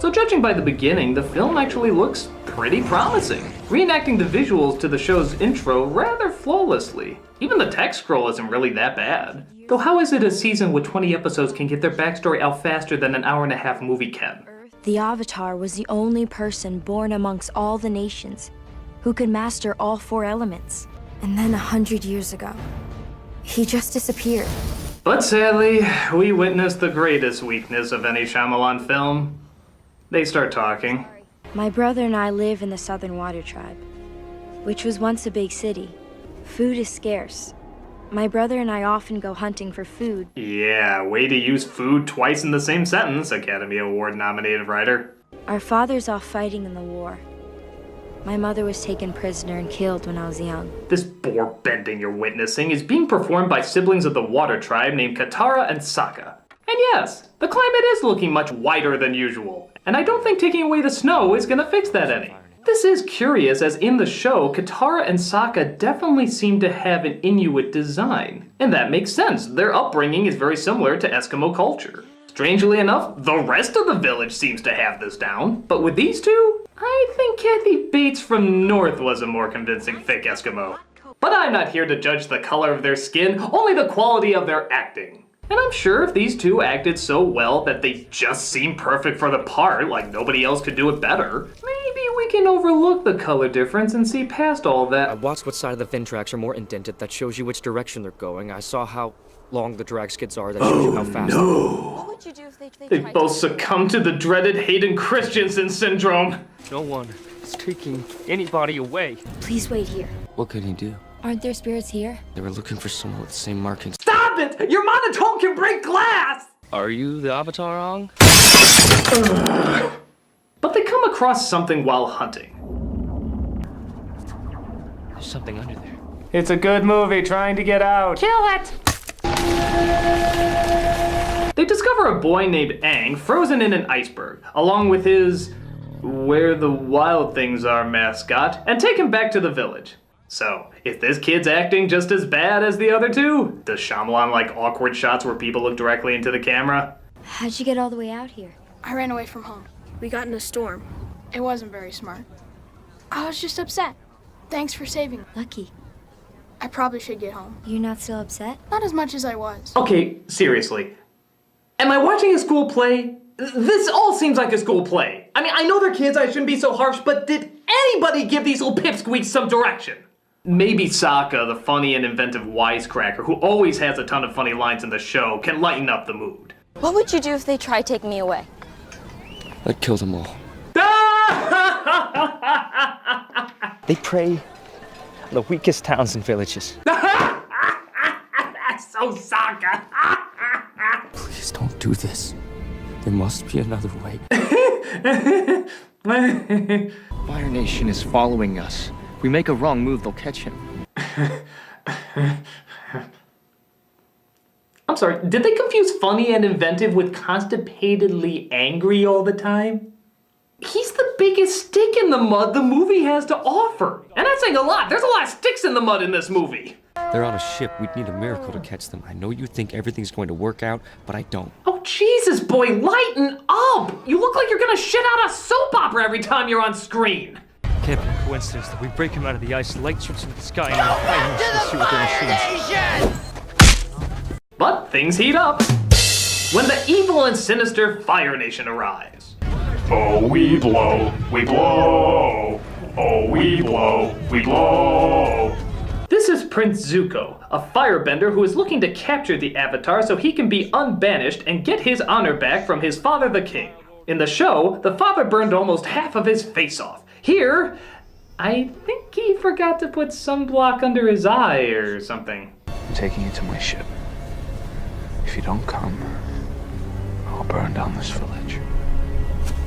So judging by the beginning, the film actually looks pretty promising, reenacting the visuals to the show's intro rather flawlessly. Even the text scroll isn't really that bad. Though how is it a season with 20 episodes can get their backstory out faster than an hour-and-a-half movie can? The Avatar was the only person born amongst all the nations who could master all 4 elements. And then 100 years ago, he just disappeared. But sadly, we witnessed the greatest weakness of any Shyamalan film. They start talking. My brother and I live in the Southern Water Tribe, which was once a big city. Food is scarce. My brother and I often go hunting for food. Yeah, way to use food twice in the same sentence, Academy Award-nominated writer. Our father's off fighting in the war. My mother was taken prisoner and killed when I was young. This bore bending you're witnessing is being performed by siblings of the Water Tribe named Katara and Sokka. And yes, the climate is looking much whiter than usual, and I don't think taking away the snow is gonna fix that any. This is curious, as in the show, Katara and Sokka definitely seem to have an Inuit design. And that makes sense, their upbringing is very similar to Eskimo culture. Strangely enough, the rest of the village seems to have this down, but with these two, I think Kathy Bates from North was a more convincing fake Eskimo. But I'm not here to judge the color of their skin, only the quality of their acting. And I'm sure if these two acted so well that they just seem perfect for the part, like nobody else could do it better, maybe we can overlook the color difference and see past all that. I watched what side of the fin tracks are more indented. That shows you which direction they're going. I saw how long the drag skids are. That shows you how fast. What would you do if They both succumb to the dreaded Hayden Christensen syndrome. No one is taking anybody away. Please wait here. What could he do? Aren't there spirits here? They were looking for someone with the same markings. Stop it! Your monotone can break glass! Are you the Avatar Ong? But they come across something while hunting. There's something under there. It's a good movie trying to get out. Kill it! They discover a boy named Aang frozen in an iceberg, along with his Where the Wild Things Are mascot, and take him back to the village. So, if this kid's acting just as bad as the other two, does Shyamalan like awkward shots where people look directly into the camera? How'd you get all the way out here? I ran away from home. We got in a storm. It wasn't very smart. I was just upset. Thanks for saving me. Lucky. I probably should get home. You're not still upset? Not as much as I was. Okay, seriously. Am I watching a school play? This all seems like a school play. I mean, I know they're kids, I shouldn't be so harsh, but did anybody give these little pipsqueaks some direction? Maybe Sokka, the funny and inventive wisecracker who always has a ton of funny lines in the show, can lighten up the mood. What would you do if they tried taking me away? I'd kill them all. They prey on the weakest towns and villages. So Sokka! Please don't do this. There must be another way. Fire Nation is following us. If we make a wrong move, they'll catch him. I'm sorry, did they confuse funny and inventive with constipatedly angry all the time? He's the biggest stick in the mud the movie has to offer. And that's saying a lot. There's a lot of sticks in the mud in this movie. They're on a ship. We'd need a miracle to catch them. I know you think everything's going to work out, but I don't. Oh, Jesus, boy, lighten up! You look like you're gonna shit out a soap opera every time you're on screen. Can't be a coincidence that we break him out of the ice, light shoots into the sky, and then fire shoot with their machines. But things heat up when the evil and sinister Fire Nation arrives. Oh, we blow, we blow. Oh, we blow, we blow. This is Prince Zuko, a firebender who is looking to capture the Avatar so he can be unbanished and get his honor back from his father the king. In the show, the father burned almost half of his face off. Here, I think he forgot to put sunblock under his eye or something. I'm taking you to my ship. If you don't come, I'll burn down this village.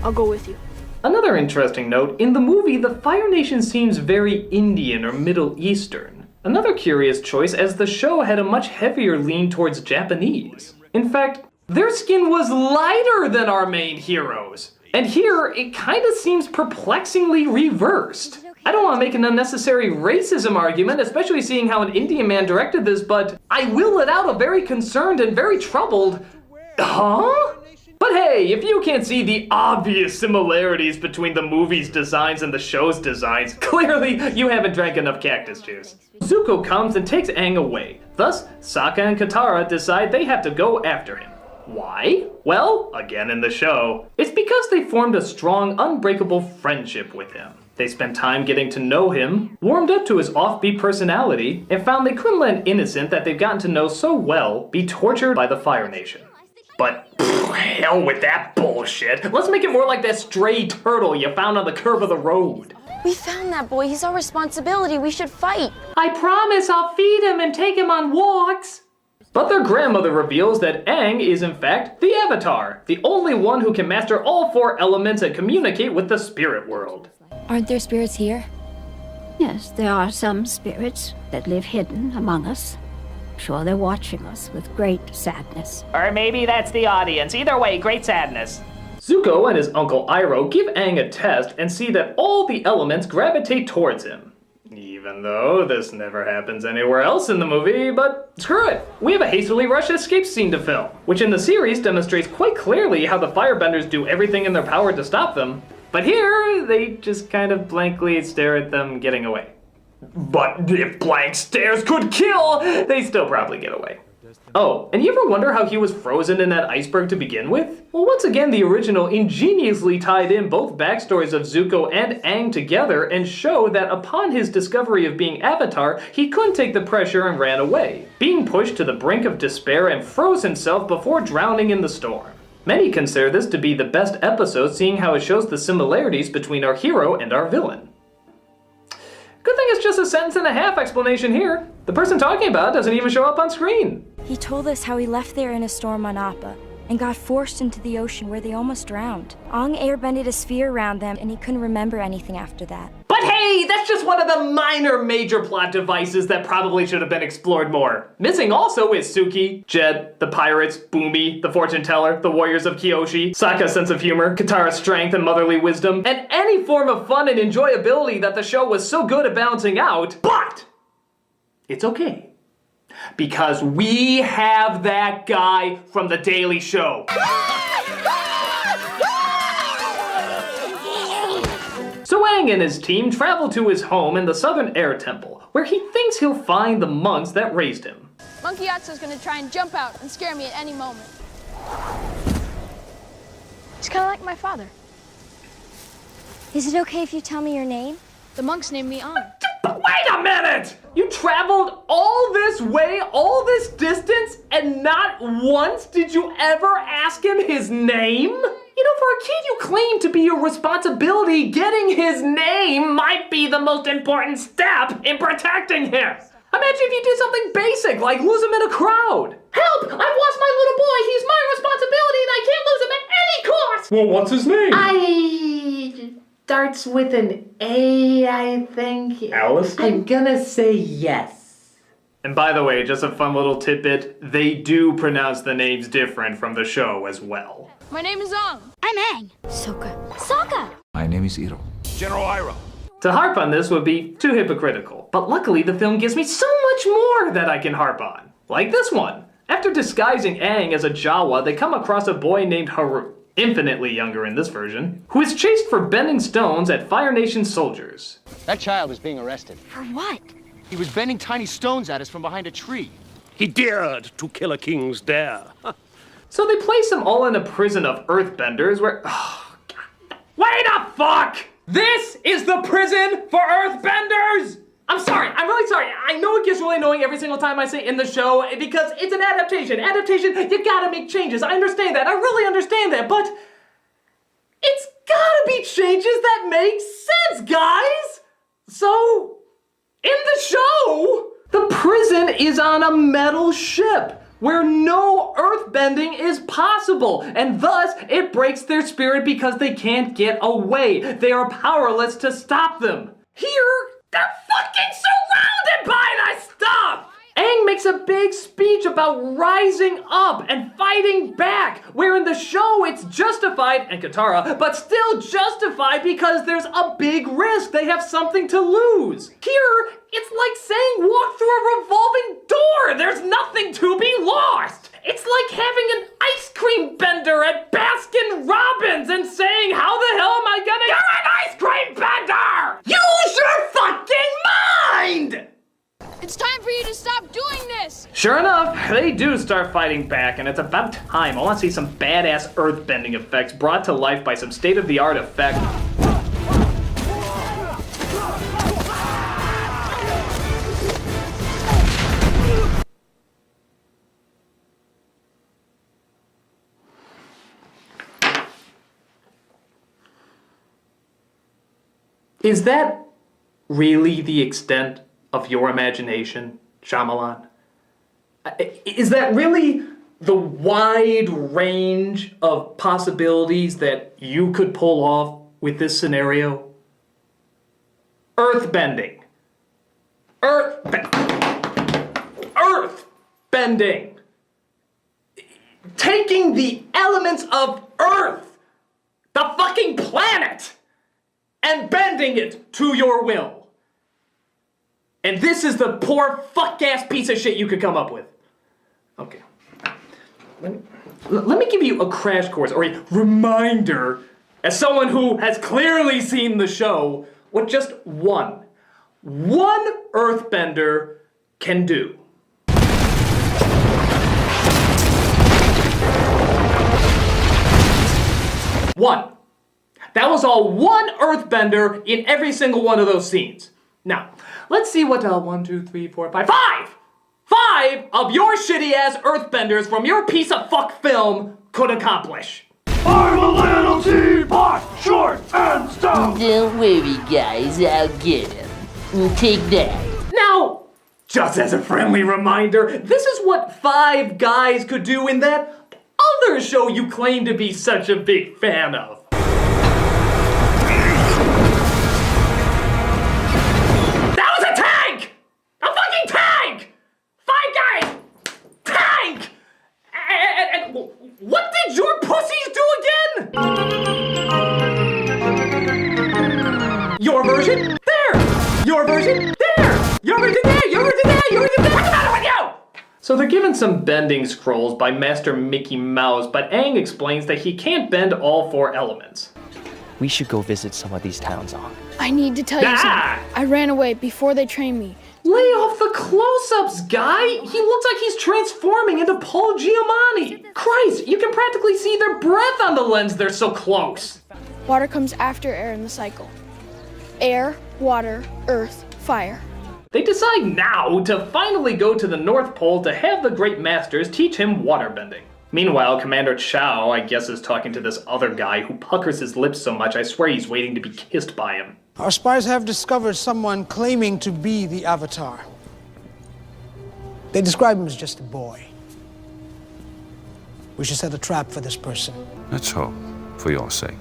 I'll go with you. Another interesting note, in the movie, the Fire Nation seems very Indian or Middle Eastern. Another curious choice, as the show had a much heavier lean towards Japanese. In fact, their skin was lighter than our main heroes. And here, it kind of seems perplexingly reversed. I don't want to make an unnecessary racism argument, especially seeing how an Indian man directed this, but I will let out a very concerned and very troubled, huh? But hey, if you can't see the obvious similarities between the movie's designs and the show's designs, clearly you haven't drank enough cactus juice. Zuko comes and takes Aang away. Thus, Sokka and Katara decide they have to go after him. Why? Well, again in the show, it's because they formed a strong, unbreakable friendship with him. They spent time getting to know him, warmed up to his offbeat personality, and found they couldn't let an innocent that they've gotten to know so well be tortured by the Fire Nation. But hell with that bullshit. Let's make it more like that stray turtle you found on the curve of the road. We found that boy. He's our responsibility. We should fight. I promise I'll feed him and take him on walks. But their grandmother reveals that Aang is in fact the Avatar, the only one who can master all 4 elements and communicate with the spirit world. Aren't there spirits here? Yes, there are some spirits that live hidden among us. Sure, they're watching us with great sadness. Or maybe that's the audience. Either way, great sadness. Zuko and his uncle Iroh give Aang a test and see that all the elements gravitate towards him. Even though this never happens anywhere else in the movie, but screw it. We have a hastily rushed escape scene to film, which in the series demonstrates quite clearly how the firebenders do everything in their power to stop them. But here, they just kind of blankly stare at them getting away. But if blank stares could kill, they still probably get away. Oh, and you ever wonder how he was frozen in that iceberg to begin with? Well, once again, the original ingeniously tied in both backstories of Zuko and Aang together and showed that upon his discovery of being Avatar, he couldn't take the pressure and ran away, being pushed to the brink of despair and froze himself before drowning in the storm. Many consider this to be the best episode, seeing how it shows the similarities between our hero and our villain. Good thing it's just a sentence and a half explanation here. The person talking about it doesn't even show up on screen. He told us how he left there in a storm on Appa and got forced into the ocean where they almost drowned. Aang airbended a sphere around them and he couldn't remember anything after that. But hey, that's just one of the minor major plot devices that probably should have been explored more. Missing also is Suki, Jed, the pirates, Bumi, the fortune teller, the warriors of Kyoshi, Sokka's sense of humor, Katara's strength and motherly wisdom, and any form of fun and enjoyability that the show was so good at balancing out. But it's okay, because we have that guy from The Daily Show. So Aang and his team travel to his home in the Southern Air Temple, where he thinks he'll find the monks that raised him. Monkey Yatsu's gonna try and jump out and scare me at any moment. He's kind of like my father. Is it okay if you tell me your name? The monks named me Aang. But wait a minute! You traveled all this way, all this distance, and not once did you ever ask him his name? You know, for a kid you claim to be your responsibility, getting his name might be the most important step in protecting him. Imagine if you did something basic, like lose him in a crowd. Help! I've lost my little boy! He's my responsibility and I can't lose him at any cost! Well, what's his name? Starts with an A, I think. Alistair? I'm gonna say yes. And by the way, just a fun little tidbit, they do pronounce the names different from the show as well. My name is Aang. I'm Aang. Sokka! My name is Iroh. General Iroh. To harp on this would be too hypocritical, but luckily the film gives me so much more that I can harp on. Like this one. After disguising Aang as a Jawa, they come across a boy named Haru, infinitely younger in this version, who is chased for bending stones at Fire Nation soldiers. That child is being arrested. For what? He was bending tiny stones at us from behind a tree. He dared to kill a king's dare. So they place them all in a prison of earthbenders where... Oh, God. Wait a fuck! This is the prison for earthbenders! I'm sorry, I'm really sorry. I know it gets really annoying every single time I say in the show because it's an adaptation. Adaptation, you gotta make changes. I understand that, I really understand that, but it's gotta be changes that make sense, guys! So, in the show, the prison is on a metal ship where no earthbending is possible, and thus it breaks their spirit because they can't get away. They are powerless to stop them. Here, they're fucking surrounded by that stuff! Aang makes a big speech about rising up and fighting back, where in the show it's justified, and Katara, but still justified because there's a big risk. They have something to lose. Here, it's like saying walk through a revolving door. There's nothing to be lost. It's like having an ice cream bender at Bath they do start fighting back, and it's about time. I want to see some badass earthbending effects brought to life by some state-of-the-art effects. Is that really the extent of your imagination, Shyamalan? Is that really the wide range of possibilities that you could pull off with this scenario? Earthbending. Earthbending. Taking the elements of Earth, the fucking planet, and bending it to your will. And this is the poor fuck-ass piece of shit you could come up with. Okay. Let me give you a crash course, or a reminder, as someone who has clearly seen the show, what just one earthbender can do. One. That was all one earthbender in every single one of those scenes. Now, let's see what 1, 2, 3, 4, 5 of your shitty ass earthbenders from your piece of fuck film could accomplish. I'm a little teapot, short and stout. Don't worry, guys, I'll get him. Take that. Now, just as a friendly reminder, this is what 5 guys could do in that other show you claim to be such a big fan of. What did your pussies do again? Your version? There! Your version? There! Your version there! Your version there! Your version there! What's the matter with you? So they're given some bending scrolls by Master Mickey Mouse, but Aang explains that he can't bend all 4 elements. We should go visit some of these towns, Aang. I need to tell you something. I ran away before they trained me. Lay off the close-ups, guy! He looks like he's transforming into Paul Giamatti! Christ, you can practically see their breath on the lens, they're so close! Water comes after air in the cycle. Air, water, earth, fire. They decide now to finally go to the North Pole to have the Great Masters teach him waterbending. Meanwhile, Commander Chow, I guess, is talking to this other guy who puckers his lips so much I swear he's waiting to be kissed by him. Our spies have discovered someone claiming to be the Avatar. They describe him as just a boy. We should set a trap for this person. Let's hope, for your sake,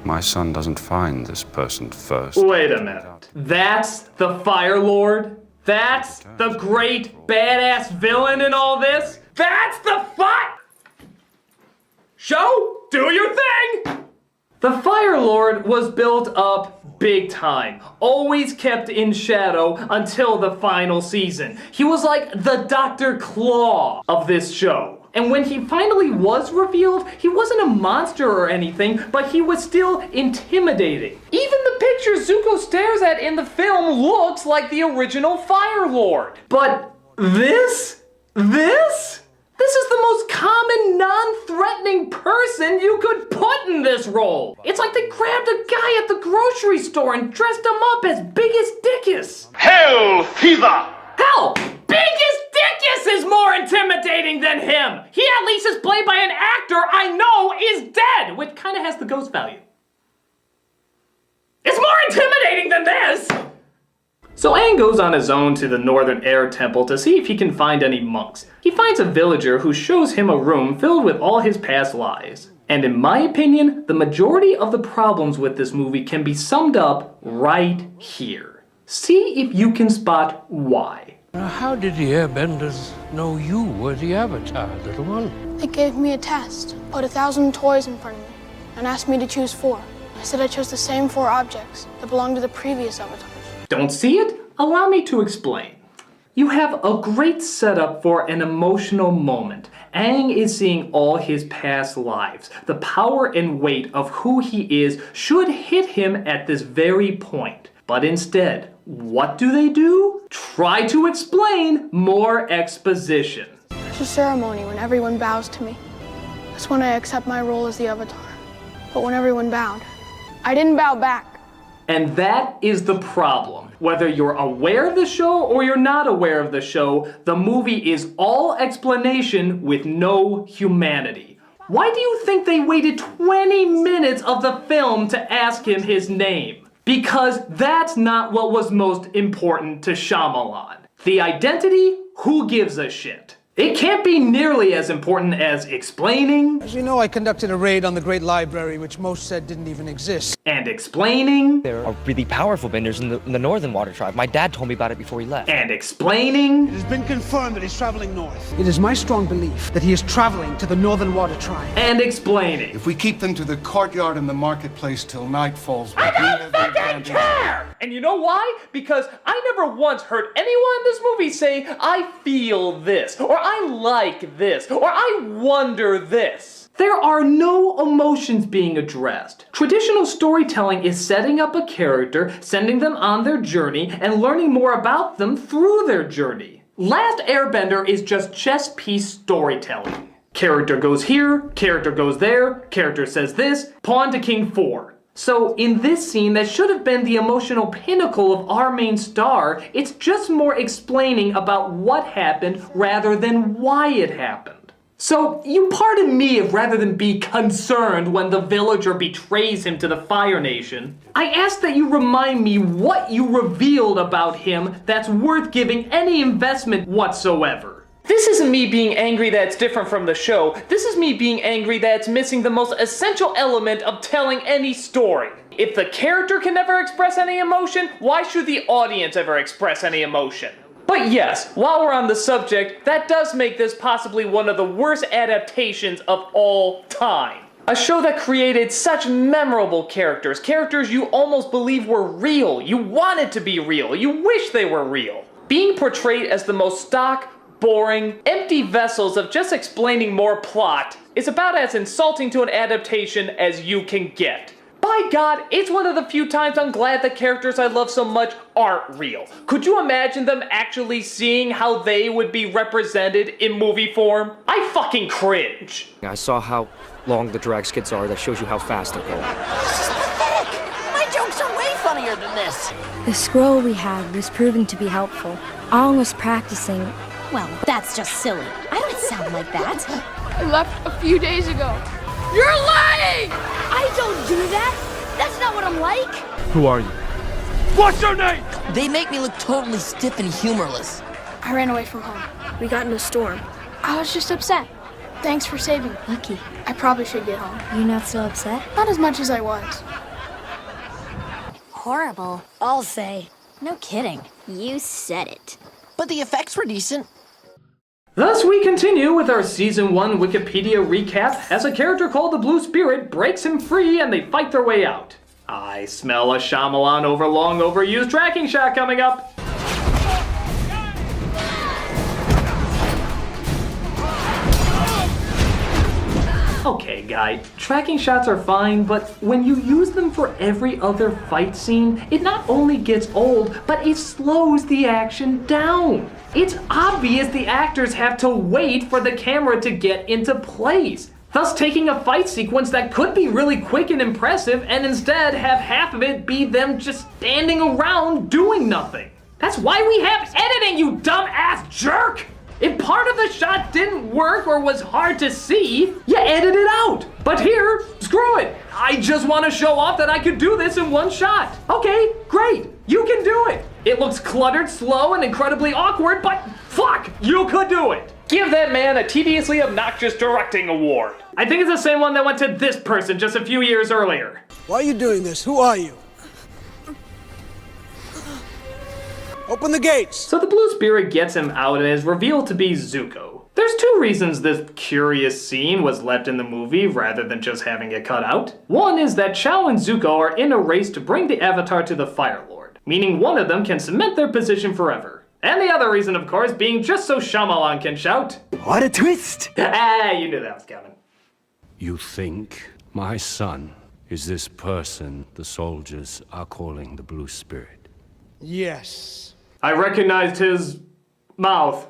my son doesn't find this person first. Wait a minute. That's the Fire Lord? That's the great badass villain in all this? That's the Show? Do your thing! The Fire Lord was built up big time, always kept in shadow until the final season. He was like the Dr. Claw of this show. And when he finally was revealed, he wasn't a monster or anything, but he was still intimidating. Even the picture Zuko stares at in the film looks like the original Fire Lord. But this is the most common, non-threatening person you could put in this role. It's like they grabbed a guy at the grocery store and dressed him up as Biggest Dickus. Hell fever! Hell, Biggest Dickus is more intimidating than him. He at least is played by an actor I know is dead, which kind of has the ghost value. It's more intimidating than this. So Aang goes on his own to the Northern Air Temple to see if he can find any monks. He finds a villager who shows him a room filled with all his past lies. And in my opinion, the majority of the problems with this movie can be summed up right here. See if you can spot why. How did the Airbenders know you were the Avatar, little one? They gave me a test, put 1,000 toys in front of me, and asked me to choose 4. I said I chose the same 4 objects that belonged to the previous Avatars. Don't see it? Allow me to explain. You have a great setup for an emotional moment. Aang is seeing all his past lives. The power and weight of who he is should hit him at this very point. But instead, what do? Try to explain more exposition. There's a ceremony when everyone bows to me. That's when I accept my role as the Avatar. But when everyone bowed, I didn't bow back. And that is the problem. Whether you're aware of the show or you're not aware of the show, the movie is all explanation with no humanity. Why do you think they waited 20 minutes of the film to ask him his name? Because that's not what was most important to Shyamalan. The identity? Who gives a shit? It can't be nearly as important as explaining. As you know, I conducted a raid on the Great Library, which most said didn't even exist. And explaining. There are really powerful benders in the Northern Water Tribe. My dad told me about it before he left. And explaining. It has been confirmed that he's traveling north. It is my strong belief that he is traveling to the Northern Water Tribe. And explaining. If we keep them to the courtyard in the marketplace till night falls, I don't fucking care! And you know why? Because I never once heard anyone in this movie say, I feel this, or I like this, or I wonder this. There are no emotions being addressed. Traditional storytelling is setting up a character, sending them on their journey, and learning more about them through their journey. Last Airbender is just chess piece storytelling. Character goes here, character goes there, character says this, pawn to king 4. So in this scene that should have been the emotional pinnacle of our main star, it's just more explaining about what happened rather than why it happened. So you pardon me if rather than be concerned when the villager betrays him to the Fire Nation, I ask that you remind me what you revealed about him that's worth giving any investment whatsoever. This isn't me being angry that it's different from the show. This is me being angry that it's missing the most essential element of telling any story. If the character can never express any emotion, why should the audience ever express any emotion? But yes, while we're on the subject, that does make this possibly one of the worst adaptations of all time. A show that created such memorable characters, characters you almost believe were real, you wanted to be real, you wish they were real. Being portrayed as the most stock, boring, empty vessels of just explaining more plot is about as insulting to an adaptation as you can get. By God, it's one of the few times I'm glad the characters I love so much aren't real. Could you imagine them actually seeing how they would be represented in movie form? I fucking cringe. I saw how long the drag skids are. That shows you how fast they're going. This is pathetic! My jokes are way funnier than this! The scroll we had was proving to be helpful. Aang was practicing. Well, that's just silly. I don't sound like that. I left a few days ago. You're lying! I don't do that! That's not what I'm like! Who are you? What's your name? They make me look totally stiff and humorless. I ran away from home. We got in a storm. I was just upset. Thanks for saving me. Lucky. I probably should get home. You're not so upset? Not as much as I was. Horrible, I'll say. No kidding. You said it. But the effects were decent. Thus we continue with our Season 1 Wikipedia recap as a character called the Blue Spirit breaks him free and they fight their way out. I smell a Shyamalan long overused tracking shot coming up. Okay, guy, tracking shots are fine, but when you use them for every other fight scene, it not only gets old, but it slows the action down. It's obvious the actors have to wait for the camera to get into place, thus taking a fight sequence that could be really quick and impressive and instead have half of it be them just standing around doing nothing. That's why we have editing, you dumb-ass jerk! If part of the shot didn't work or was hard to see, you edit it out. But here, screw it. I just want to show off that I could do this in one shot. Okay, great. You can do it. It looks cluttered, slow, and incredibly awkward, but fuck, you could do it. Give that man a tediously obnoxious directing award. I think it's the same one that went to this person just a few years earlier. Why are you doing this? Who are you? Open the gates! So the Blue Spirit gets him out and is revealed to be Zuko. There's two reasons this curious scene was left in the movie rather than just having it cut out. One is that Chow and Zuko are in a race to bring the Avatar to the Fire Lord, meaning one of them can cement their position forever. And the other reason, of course, being just so Shyamalan can shout, "What a twist!" Ah, you knew that was coming. You think my son is this person the soldiers are calling the Blue Spirit? Yes. I recognized his mouth.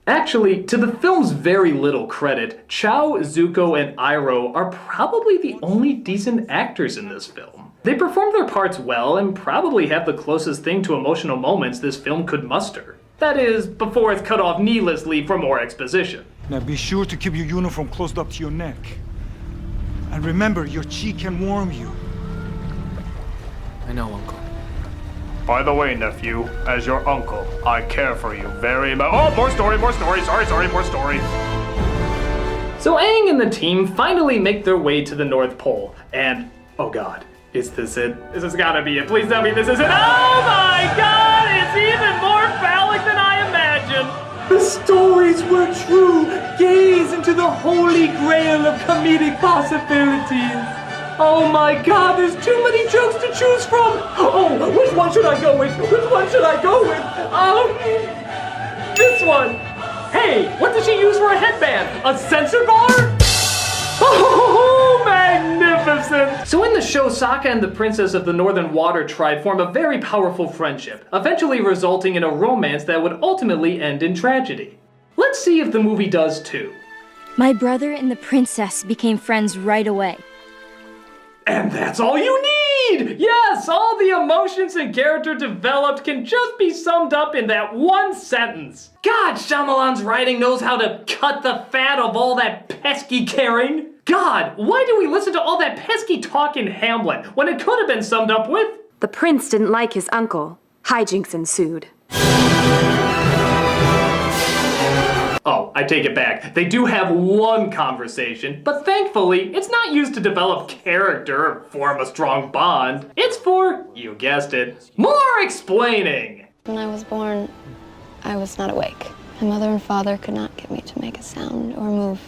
Actually, to the film's very little credit, Chao, Zuko, and Iroh are probably the only decent actors in this film. They perform their parts well and probably have the closest thing to emotional moments this film could muster. That is, before it's cut off needlessly for more exposition. Now be sure to keep your uniform closed up to your neck. And remember, your cheek can warm you. I know, Uncle. By the way, nephew, as your uncle, I care for you very much. Oh, more story, sorry, more story. So Aang and the team finally make their way to the North Pole, and, oh god, is this it? This has gotta be it. Please tell me this is it. Oh my god, it's even more phallic than I imagined! The stories were true! Gaze into the holy grail of comedic possibilities! Oh my god, there's too many jokes to choose from! Oh, which one should I go with? This one! Hey, what did she use for a headband? A censor bar? Oh, magnificent! So in the show, Sokka and the Princess of the Northern Water Tribe form a very powerful friendship, eventually resulting in a romance that would ultimately end in tragedy. Let's see if the movie does too. My brother and the princess became friends right away. And that's all you need! Yes, all the emotions and character developed can just be summed up in that one sentence. God, Shyamalan's writing knows how to cut the fat of all that pesky caring. God, why do we listen to all that pesky talk in Hamlet when it could have been summed up with... The prince didn't like his uncle. Hijinks ensued. Oh, I take it back. They do have one conversation, but thankfully, it's not used to develop character or form a strong bond. It's for, you guessed it, more explaining. When I was born, I was not awake. My mother and father could not get me to make a sound or move.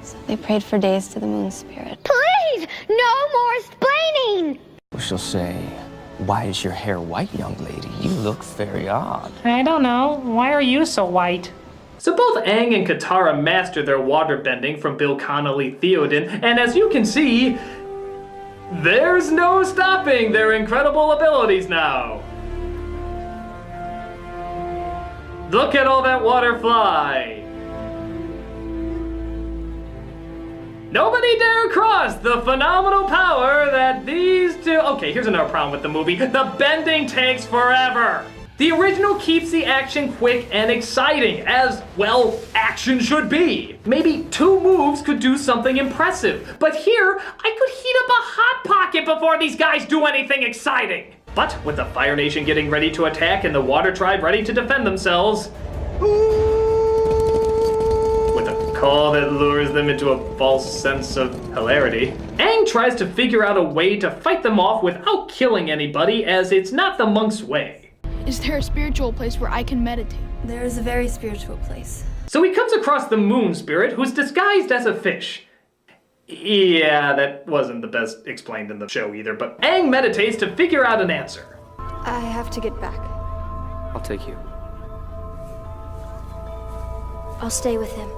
So they prayed for days to the moon spirit. Please, no more explaining! She'll say, "Why is your hair white, young lady? You look very odd." I don't know. Why are you so white? So both Aang and Katara master their waterbending from Bill Connolly Theoden, and as you can see, there's no stopping their incredible abilities now. Look at all that water fly. Nobody dare cross the phenomenal power that these two... Okay, here's another problem with the movie. The bending takes forever. The original keeps the action quick and exciting, as, well, action should be. Maybe 2 moves could do something impressive, but here, I could heat up a Hot Pocket before these guys do anything exciting. But with the Fire Nation getting ready to attack and the Water Tribe ready to defend themselves, with a call that lures them into a false sense of hilarity, Aang tries to figure out a way to fight them off without killing anybody, as it's not the monk's way. Is there a spiritual place where I can meditate? There is a very spiritual place. So he comes across the moon spirit, who's disguised as a fish. Yeah, that wasn't the best explained in the show either, but Aang meditates to figure out an answer. I have to get back. I'll take you. I'll stay with him.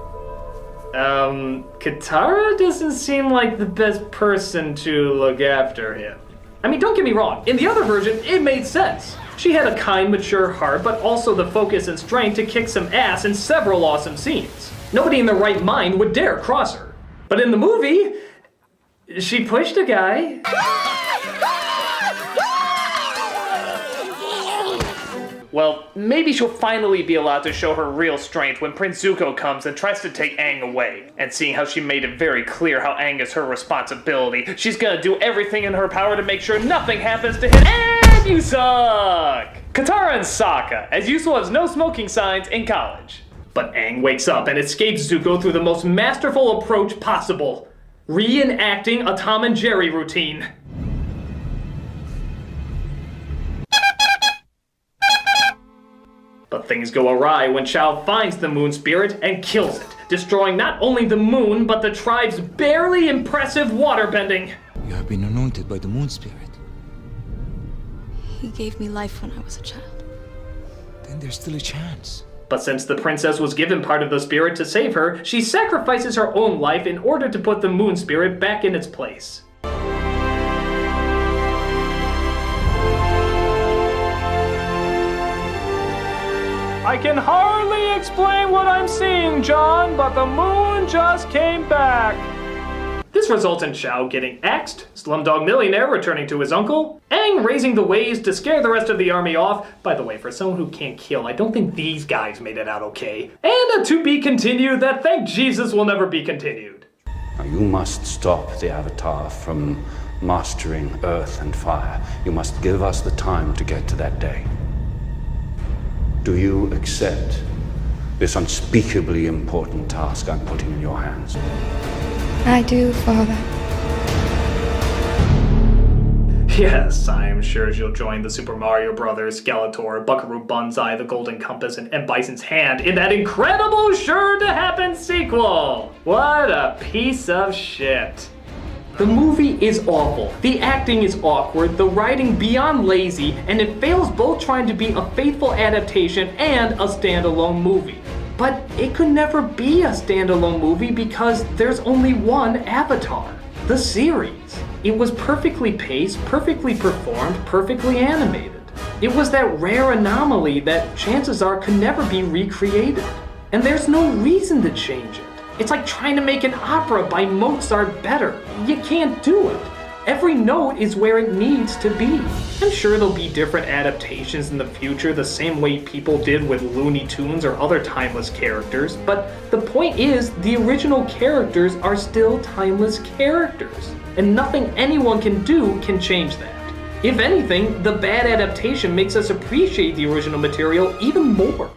Katara doesn't seem like the best person to look after him. I mean, don't get me wrong, in the other version, it made sense. She had a kind, mature heart, but also the focus and strength to kick some ass in several awesome scenes. Nobody in their right mind would dare cross her. But in the movie, she pushed a guy. Well, maybe she'll finally be allowed to show her real strength when Prince Zuko comes and tries to take Aang away. And seeing how she made it very clear how Aang is her responsibility, she's gonna do everything in her power to make sure nothing happens to him. And you suck! Katara and Sokka, as useful as no smoking signs in college. But Aang wakes up and escapes Zuko through the most masterful approach possible. Reenacting a Tom and Jerry routine. But things go awry when Chao finds the moon spirit and kills it, destroying not only the moon, but the tribe's barely impressive waterbending. You have been anointed by the moon spirit. He gave me life when I was a child. Then there's still a chance. But since the princess was given part of the spirit to save her, she sacrifices her own life in order to put the moon spirit back in its place. I I can hardly explain what I'm seeing, John, but the moon just came back. This results in Chow getting axed, Slumdog Millionaire returning to his uncle, Aang raising the waves to scare the rest of the army off. By the way, for someone who can't kill, I don't think these guys made it out okay. And a to be continued that thank Jesus will never be continued. Now, you must stop the Avatar from mastering earth and fire. You must give us the time to get to that day. Do you accept this unspeakably important task I'm putting in your hands? I do, Father. Yes, I am sure she'll join the Super Mario Brothers, Skeletor, Buckaroo Banzai, The Golden Compass, and M. Bison's Hand in that incredible sure-to-happen sequel! What a piece of shit. The movie is awful, the acting is awkward, the writing beyond lazy, and it fails both trying to be a faithful adaptation and a standalone movie. But it could never be a standalone movie because there's only one Avatar, the series. It was perfectly paced, perfectly performed, perfectly animated. It was that rare anomaly that chances are could never be recreated. And there's no reason to change it. It's like trying to make an opera by Mozart better. You can't do it. Every note is where it needs to be. I'm sure there'll be different adaptations in the future the same way people did with Looney Tunes or other timeless characters, but the point is the original characters are still timeless characters, and nothing anyone can do can change that. If anything, the bad adaptation makes us appreciate the original material even more.